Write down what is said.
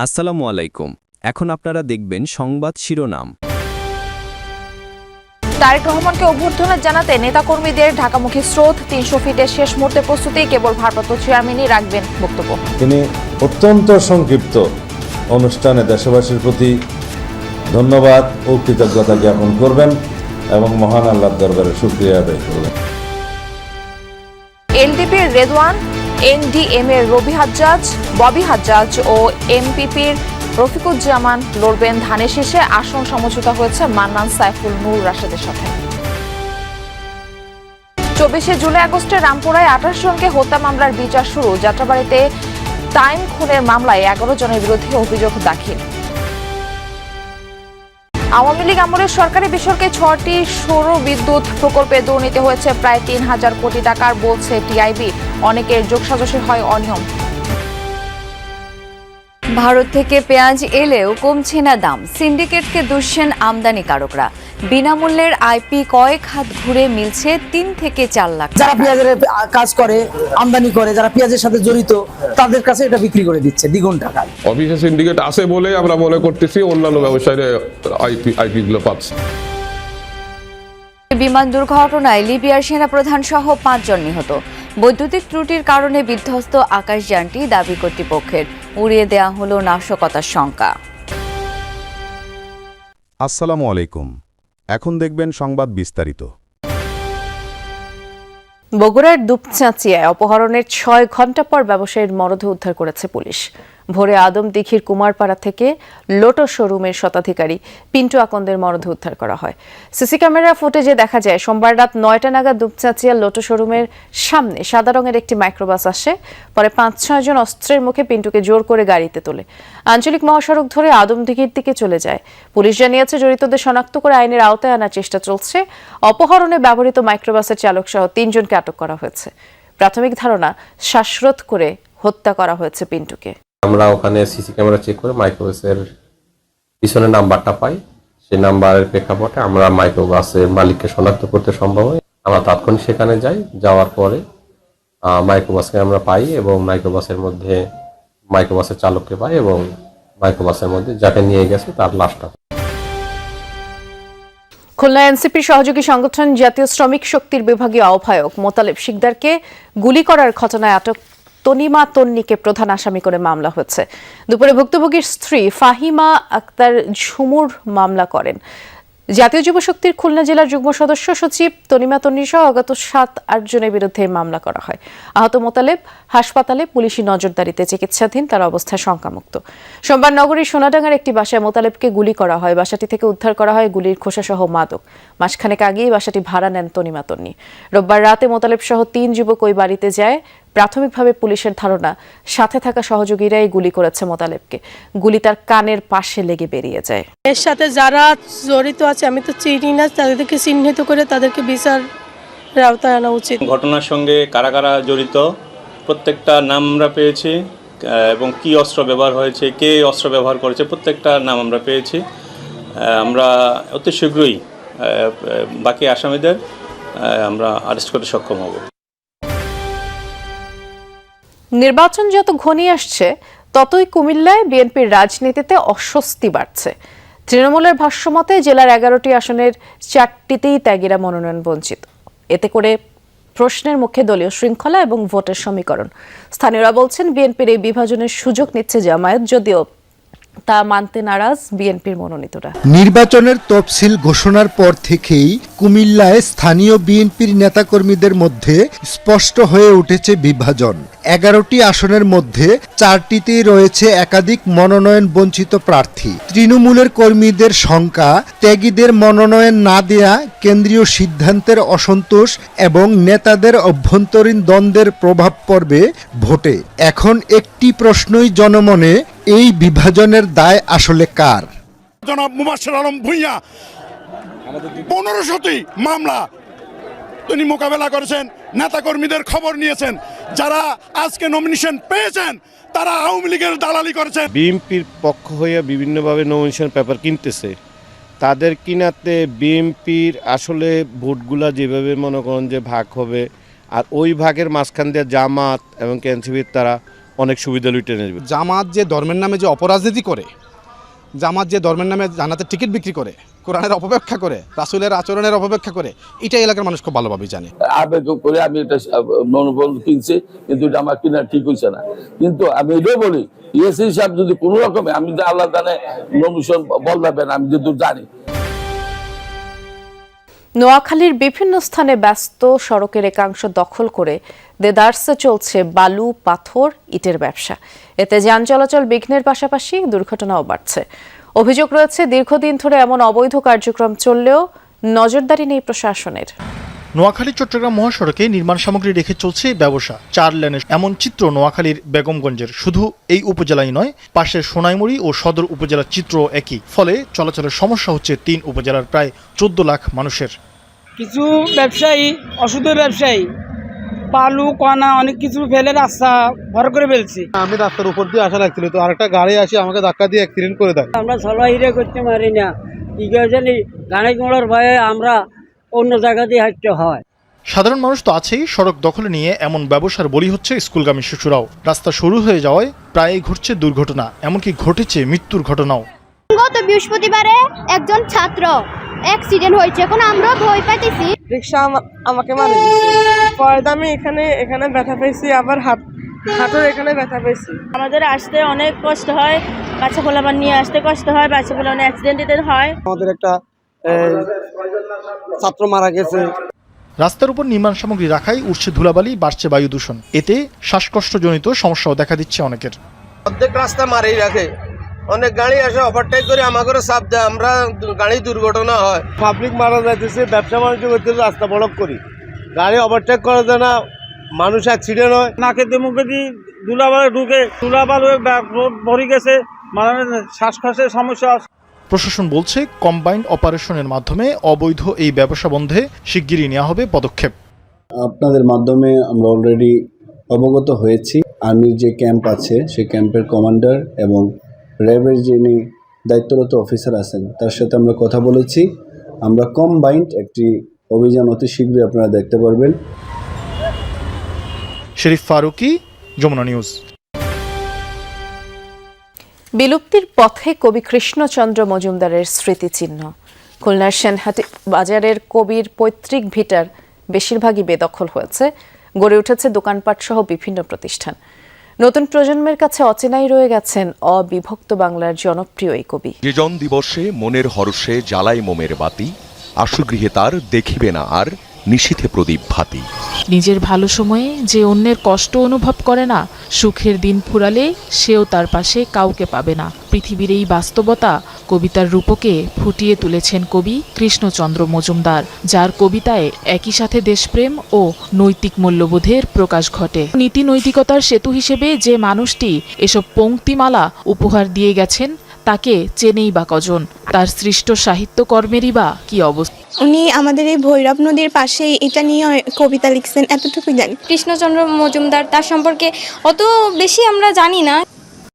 আসসালামু আলাইকুম। এখন আপনারা দেখবেন সংবাদ শিরোনাম। তারেক রহমানকে অভ্যর্থনা জানাতে নেতাকর্মীদের ঢাকামুখী স্রোত, 300 ফিটের শেষ মুহূর্তে প্রস্তুতি, কেবল ভারপ্রাপ্ত চেয়ারম্যানই রাখবেন বক্তব্য। তিনি অত্যন্ত সংক্ষিপ্ত অনুষ্ঠানে দেশবাসীর প্রতি ধন্যবাদ ও কৃতজ্ঞতা জ্ঞাপন করবেন এবং মহান আল্লাহর দরবারে শুকরিয়া আদায় করবেন। এলডিপির রেদওয়ান, এনডিএম-এর রবি হাজ্জাজ, ববি হাজ্জাজ ও এমপিপির রফিকুজ্জামান লড়বেন ধানের শীষে। আসন সমঝোতা হয়েছে মান্নান, সাইফুল, নূর রাশেদের সাথে। 24শে জুলাই আগস্টে রামপুরায় 28 জনকে হত্যা মামলার বিচার শুরু। যাত্রাবাড়িতে টাইম খুনের মামলায় 11 জনের বিরুদ্ধে অভিযোগ দাখিল। আওয়ামী লীগ আমলে সরকারি বেসরকারি 6টি সৌর বিদ্যুৎ প্রকল্পে দুর্নীতি হয়েছে প্রায় 3000 কোটি টাকার, বলছে টিআইবি। অনেকের যোগসাজশে হয় অনিয়ম। ভারত থেকে পেঁয়াজ এলেও কমছে না দাম, সিন্ডিকেটকে দুষছেন আমদানিকারকরা। বিনামূল্যের আইপি কয়েক হাত ঘুরে মিলছে 3 থেকে 4 লাখ। যারা পেঁয়াজের কাজ করে, আমদানি করে, যারা পেঁয়াজের সাথে জড়িত, তাদের কাছে এটা বিক্রি করে দিচ্ছে দ্বিগুণ টাকায়। অফিসে সিন্ডিকেট আছে বলে আমরা মনে করতেছি অন্যান্য ব্যবসায়ীরা আইপি গুলো পাচ্ছে। বিমান দুর্ঘটনায় লিবিয়ার সেনাপ্রধান সহ 5 জন নিহত। বৈদ্যুতিক ত্রুটির কারণে বিধ্বস্ত আকাশযানটি, দাবি কর্তৃপক্ষের। উড়িয়ে দেয়া হলো নাশকতার শঙ্কা। আসসালামু আলাইকুম। এখন দেখবেন সংবাদ বিস্তারিত। বগুড়ার দুপচাঁচিয়ায় অপহরণের 6 ঘণ্টা পর ব্যবসায়ীর মরদেহ উদ্ধার করেছে পুলিশ। ভোরে আদমদীঘির কুমারপাড়া থেকে লোটো শোরুমের শতাধিকারী পিন্টু আকন্দের মরদেহ উদ্ধার করা হয়। সিসি ক্যামেরা ফুটেজে দেখা যায় সোমবার রাত 9টা নাগাদ দুপচাঁচিয়ার লোটো শোরুমের সামনে সাদা রঙের একটি মাইক্রোবাস আসে। পরে 5-6 জন অস্ত্রের মুখে পিন্টুকে জোর করে গাড়িতে তোলে। আঞ্চলিক মহাসড়ক ধরে আদমদীঘির দিকে চলে যায়। পুলিশ জানিয়েছে জড়িতদের শনাক্ত করে আইনের আওতায় আনার চেষ্টা চলছে। অপহরণে ব্যবহৃত মাইক্রোবাসের চালক সহ 3 জনকে আটক করা হয়েছে। প্রাথমিক ধারণা, শ্বাসরোধ করে হত্যা করা হয়েছে পিন্টুকে। আমরা ওখানে সিসি ক্যামেরা চেক করে মাইক্রোবাসের পিছনে নাম্বারটা পাই। সেই নাম্বারের প্রেক্ষাপটে আমরা মাইক্রোবাসের মালিককে শনাক্ত করতে সম্ভব হয়। আমরা তাৎক্ষণিক সেখানে যাই। যাওয়ার পরে মাইক্রোবাসকে আমরা পাই এবং মাইক্রোবাসের চালককে পাই এবং মাইক্রোবাসের মধ্যে যাকে নিয়ে গেছে তার লাশটা। খুলনা এনসিপির সহযোগী সংগঠন জাতীয় শ্রমিক শক্তির বিভাগীয় আহ্বায়ক মোতালেব শিকদারকে গুলি করার ঘটনায় আটক তনিমা তন্নিকে প্রধান আসামি করে মামলা হয়েছে। দুপুরে ভুক্তভোগীর স্ত্রী ফাহিমা আক্তার ঝুমুর মামলা করেন। জাতীয় যুব শক্তির খুলনা জেলার যুগ্ম সদস্য সচিব তনিমা তন্নি সহ অগত 7-8 জনের বিরুদ্ধে মামলা করা হয়। আহত মোতালেব হাসপাতালে পুলিশি নজরদারিতে চিকিৎসাধীন, তার অবস্থা শঙ্কামুক্ত। সোমবার নগরীর সোনাডাঙ্গার একটি বাসায় মোতালেবকে গুলি করা হয়। বাসাটি থেকে উদ্ধার করা হয় গুলির খোসাসহ মাদক। মাসখানেক আগেই বাসাটি ভাড়া নেন তনিমা তন্নি। রোববার রাতে মোতালেব সহ 3 যুবক ওই বাড়িতে যায়। প্রাথমিকভাবে পুলিশের ধারণা, সাথে থাকা সহযোগীরাই গুলি করেছে মোতালেবকে। গুলি তার কানের পাশে লেগে বেরিয়ে যায়। এর সাথে যারা জড়িত আছে আমি তো চিনি না, তাদেরকে চিহ্নিত করে তাদেরকে বিচারের আওতায় আনা উচিত। ঘটনার সঙ্গে কারা কারা জড়িত প্রত্যেকটা নাম আমরা পেয়েছি এবং কি অস্ত্র ব্যবহার হয়েছে, কে অস্ত্র ব্যবহার করেছে, প্রত্যেকটা নাম আমরা পেয়েছি। আমরা অতি শীঘ্রই বাকি আসামিদের আমরা অ্যারেস্ট করতে সক্ষম হব। নির্বাচন যত ঘনিয়ে আসছে ততই কুমিল্লায় বিএনপির রাজনীতিতে অস্বস্তি বাড়ছে। তৃণমূলের ভাষ্যমতে জেলার 11টি আসনের 4টিতেই ত্যাগীরা মনোনয়ন বঞ্চিত। এতে করে প্রশ্নের মুখে দলীয় শৃঙ্খলা এবং ভোটের সমীকরণ। স্থানীয়রা বলছেন বিএনপির এই বিভাজনের সুযোগ নিচ্ছে জামায়াত, যদিও তা মানতে নারাজ বিএনপির মনোনীতরা। নির্বাচনের তফসিল ঘোষণার পর থেকেই কুমিল্লায় স্থানীয় বিএনপির নেতাকর্মীদের মধ্যে স্পষ্ট হয়ে উঠেছে বিভাজন। 11টি আসনের মধ্যে 4টিতেই রয়েছে একাধিক মনোনয়ন বঞ্চিত প্রার্থী। তৃণমূলের কর্মীদের শঙ্কা, ত্যাগীদের মনোনয়ন না দেয়া কেন্দ্রীয় সিদ্ধান্তের অসন্তোষ এবং নেতাদের অভ্যন্তরীণ দ্বন্দ্বের প্রভাব পড়বে ভোটে। এখন একটি প্রশ্নই জনমনে, এই বিভাজনের দায় আসলে কার? জনাব মুবাশশির আলম ভূঁইয়া 1500টি মামলা তিনি মোকাবেলা করেছেন, নেতাকর্মীদের খবর নিয়েছেন। যারা আজকে নমিনেশন পেয়েছেন তারা আওয়ামী লীগের দালালি করেছেন। বিএনপির পক্ষ হয়ে বিভিন্নভাবে নমিনেশন পেপার কিনতেছে। তাদের কিনাতে বিএনপির আসলে ভোটগুলা যেভাবে মনে করেন যে ভাগ হবে, আর ওই ভাগের মাঝখান দিয়ে জামাত এবং এনসিপির তারা অনেক সুবিধা লুটে নেবে। জামাত যে ধর্মের নামে যে অপরাজনীতি করে, জামাত যে ধর্মের নামে জান্নাতের টিকিট বিক্রি করে, কোরআনের অপব্যাখ্যা করে, রাসূলের আচরণের অপব্যাখ্যা করে, এটা এলাকার মানুষ খুব ভালোভাবেই জানে। আবেগ করে আমি এটা মনোবল কিনছি, কিন্তু এটা আমার কিনা ঠিক হয়েছে না। কিন্তু আমি এটাও বলি, ইয়েসি সাহেব যদি কোনো রকমে, আমি যে আল্লাহ জানে নমিশন বদলাবেন, আমি যদি জানি। নোয়াখালীর বিভিন্ন স্থানে ব্যস্ত সড়কের একাংশ দখল করে দেদারসে চলছে বালু, পাথর, ইটের ব্যবসা। এতে যান চলাচল বিঘ্নের পাশাপাশি দুর্ঘটনাও বাড়ছে। অভিযোগ রয়েছে দীর্ঘদিন ধরে এমন অবৈধ কার্যক্রম চললেও নজরদারি নেই প্রশাসনের। নোয়াখালী চট্টগ্রাম মহাসড়কে নির্মাণ সামগ্রী রেখে চলছে ব্যবসা। 4 লেনের এমন চিত্র নোয়াখালীর বেগমগঞ্জের। শুধু এই উপজেলাই নয়, পাশের সোনাইমুড়ি ও সদর উপজেলার চিত্র একই। ফলে চলাচলের সমস্যা হচ্ছে 3 উপজেলার প্রায় 14 লাখ মানুষের। কিছু ব্যবসায়ী, অশুদ্ধ ব্যবসায়ী বালু কণা অনেক কিছু ফেলে রাস্তা ভর করে ফেলছি। আমি রাস্তার উপর দিয়ে আসা লাগছিল, তো আরেকটা গাড়ি আসে আমাকে ধাক্কা দিয়ে অ্যাক্সিডেন্ট করে দেয়। আমরা সবাই হিরে করতে পারি না, কি জানি গাড়ি ঘোড়ার ভয়ে আমরা অন্য জায়গা দিয়ে হাঁটতে হয়। সাধারণ মানুষ তো আছেই, সড়ক দখলে নিয়ে এমন ব্যবসার বলি হচ্ছে স্কুলগামী শিশুরাও। রাস্তা শুরু হয়ে যাওয়ায় প্রায়ই ঘটছে দুর্ঘটনা, এমনকি ঘটেছে মৃত্যুর ঘটনাও। গত বৃহস্পতিবারে একজন ছাত্র অ্যাক্সিডেন্ট হয়েছে, এখন আমরা ভয় পাইতেছি। রিক্সা আমাকে মারে দিয়েছে, পরে আমি এখানে ব্যথা পেয়েছি, আবার হাঁটুর এখানে ব্যথা পেয়েছি। আমাদের আসতে অনেক কষ্ট হয়, বাচ্চা পোলাপান নিয়ে আসতে কষ্ট হয়, বাচ্চা পোলাপান অ্যাক্সিডেন্ট হয়। আমাদের একটা ছাত্র মারা গেছে। রাস্তার উপর নির্মাণ সামগ্রী রাখায় উঠছে ধুলাবালি, বাড়ছে বায়ু দূষণ। এতে শ্বাসকষ্টজনিত সমস্যাও দেখা দিচ্ছে অনেকের। অর্ধেক রাস্তা মারেই রাখে, অনেক গাড়ি আসে ওভারটেক করে আমাকে চাপ দেয়, আমরা গাড়ি দুর্ঘটনা হয়। পাবলিক মারা যাইতেছে, ব্যবসা বাণিজ্য করতেছে, রাস্তা ব্লক করি, গাড়ি ওভারটেক করা যায় না, মানুষ অ্যাক্সিডেন্ট হয়। নাকে মুখে দিয়ে ধুলাবালি ঢুকে, ধুলাবালি ভরে গেছে, মানুষের শ্বাসকষ্টের সমস্যা। প্রশাসন বলছে কম্বাইন্ড অপারেশনের মাধ্যমে অবৈধ এই ব্যবসা বন্ধে শিগগিরই নেওয়া হবে পদক্ষেপ। আপনাদের মাধ্যমে আমরা অলরেডি অবগত হয়েছি। আর্মির যে ক্যাম্প আছে সেই ক্যাম্পের কমান্ডার এবং র্যাবের যিনি দায়িত্বরত অফিসার আছেন তার সাথে আমরা কথা বলেছি। আমরা কম্বাইন্ড একটি অভিযান অতি শীঘ্রই আপনারা দেখতে পারবেন। শরীফ ফারুকী, যমুনা নিউজ। বিলুপ্তির পথে কবি কৃষ্ণচন্দ্র মজুমদারের স্মৃতিচিহ্ন। খুলনার সেনহাটি বাজারের কবির পৈতৃক ভিটার বেশিরভাগই বেদখল হয়েছে, গড়ে উঠেছে দোকানপাট সহ বিভিন্ন প্রতিষ্ঠান। নতুন প্রজন্মের কাছে অচেনাই রয়ে গেছেন অবিভক্ত বাংলার জনপ্রিয় এই কবি। সৃজন দিবসে মনের হরষে জ্বালায় মোমের বাতি, আশুগৃহে তার দেখিবে না আর নিশীথে প্রদীপ ভাতি। নিজের ভালো সময়ে যে অন্যের কষ্ট অনুভব করে না, সুখের দিন ফুরালে সেও তার পাশে কাউকে পাবে না। পৃথিবীর এই বাস্তবতা কবিতার রূপকে ফুটিয়ে তুলেছেন কবি কৃষ্ণচন্দ্র মজুমদার, যার কবিতায় একই সাথে দেশপ্রেম ও নৈতিক মূল্যবোধের প্রকাশ ঘটে। নীতি নৈতিকতার সেতু হিসেবে যে মানুষটি এসব পংক্তিমালা উপহার দিয়ে গেছেন তাকে চেনেই বা কজন, তার সৃষ্ট সাহিত্যকর্মেরই বা কি অবস্থা। উনি আমাদের এই ভৈরব নদীর পাশে এটা নিয়ে কবিতা লিখছেন, এতটুকু জানি। কৃষ্ণচন্দ্র মজুমদার, তার সম্পর্কে অত বেশি আমরা জানি না।